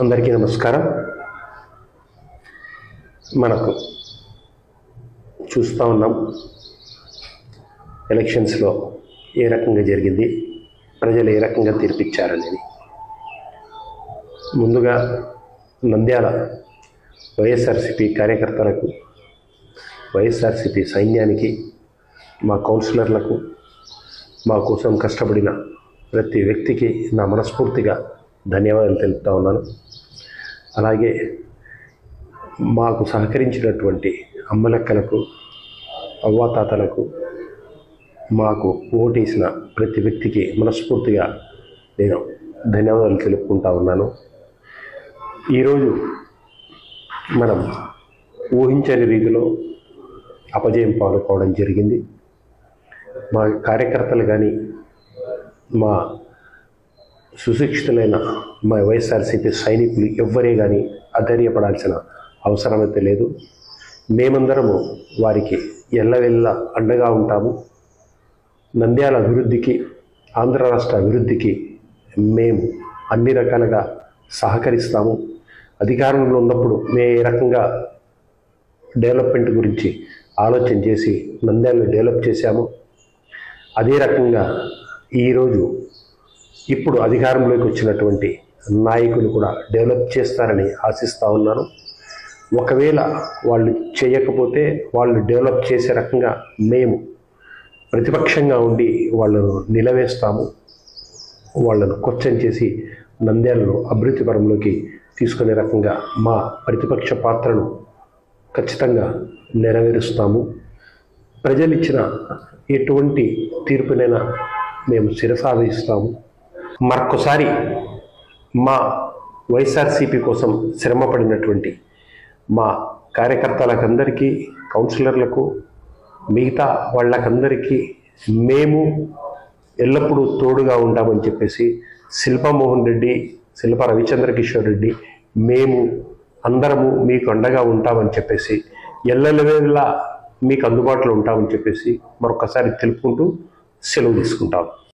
అందరికీ నమస్కారం. మనకు చూస్తూ ఉన్నాం ఎలక్షన్స్లో ఏ రకంగా జరిగింది, ప్రజలు ఏ రకంగా తీర్పిచ్చారనేది. ముందుగా నంద్యాల వైఎస్ఆర్సీపీ కార్యకర్తలకు, వైఎస్ఆర్సీపీ సైన్యానికి, మా కౌన్సిలర్లకు, మా కోసం కష్టపడిన ప్రతి వ్యక్తికి నా మనస్ఫూర్తిగా ధన్యవాదాలు తెలుపుతా ఉన్నాను. అలాగే మాకు సహకరించినటువంటి అమ్మలక్కలకు, అవ్వాతాతలకు, మాకు ఓటేసిన ప్రతి వ్యక్తికి మనస్ఫూర్తిగా నేను ధన్యవాదాలు తెలుపుకుంటా ఉన్నాను. ఈరోజు మనం ఊహించని రీతిలో అపజయం పాల్గొనడం జరిగింది. మా కార్యకర్తలు కానీ, మా సుశిక్షితులైన మా వైఎస్ఆర్సీపీ సైనికులు ఎవ్వరే కానీ అధైర్యపడాల్సిన అవసరమైతే లేదు. మేమందరము వారికి ఎల్లవెల్ల అండగా ఉంటాము. నంద్యాల అభివృద్ధికి, ఆంధ్ర రాష్ట్ర అభివృద్ధికి మేము అన్ని రకాలుగా సహకరిస్తాము. అధికారంలో ఉన్నప్పుడు మేము ఏ రకంగా డెవలప్మెంట్ గురించి ఆలోచన చేసి నంద్యాలను డెవలప్ చేశాము, అదే రకంగా ఈరోజు ఇప్పుడు అధికారంలోకి వచ్చినటువంటి నాయకులు కూడా డెవలప్ చేస్తారని ఆశిస్తూ ఉన్నాను. ఒకవేళ వాళ్ళు చేయకపోతే వాళ్ళు డెవలప్ చేసే రకంగా మేము ప్రతిపక్షంగా ఉండి వాళ్ళను నిలవేస్తాము. వాళ్ళను క్వశ్చన్ చేసి నంద్యాలను అభివృద్ధి పరంలోకి తీసుకునే రకంగా మా ప్రతిపక్ష పాత్రను ఖచ్చితంగా నెరవేరుస్తాము. ప్రజలు ఇచ్చిన ఎటువంటి తీర్పునైనా మేము శిరసావహిస్తాము. మరొకసారి మా వైఎస్ఆర్సీపీ కోసం శ్రమపడినటువంటి మా కార్యకర్తలకందరికీ, కౌన్సిలర్లకు, మిగతా వాళ్ళకందరికీ మేము ఎల్లప్పుడూ తోడుగా ఉంటామని చెప్పేసి శిల్పమోహన్ రెడ్డి, శిల్ప రవిచంద్ర కిషోర్ రెడ్డి, మేము అందరము మీకు అండగా ఉంటామని చెప్పేసి ఎల్లవేళలా మీకు అందుబాటులో ఉంటామని చెప్పేసి మరొకసారి తెలుపుకుంటూ సెలవు తీసుకుంటాం.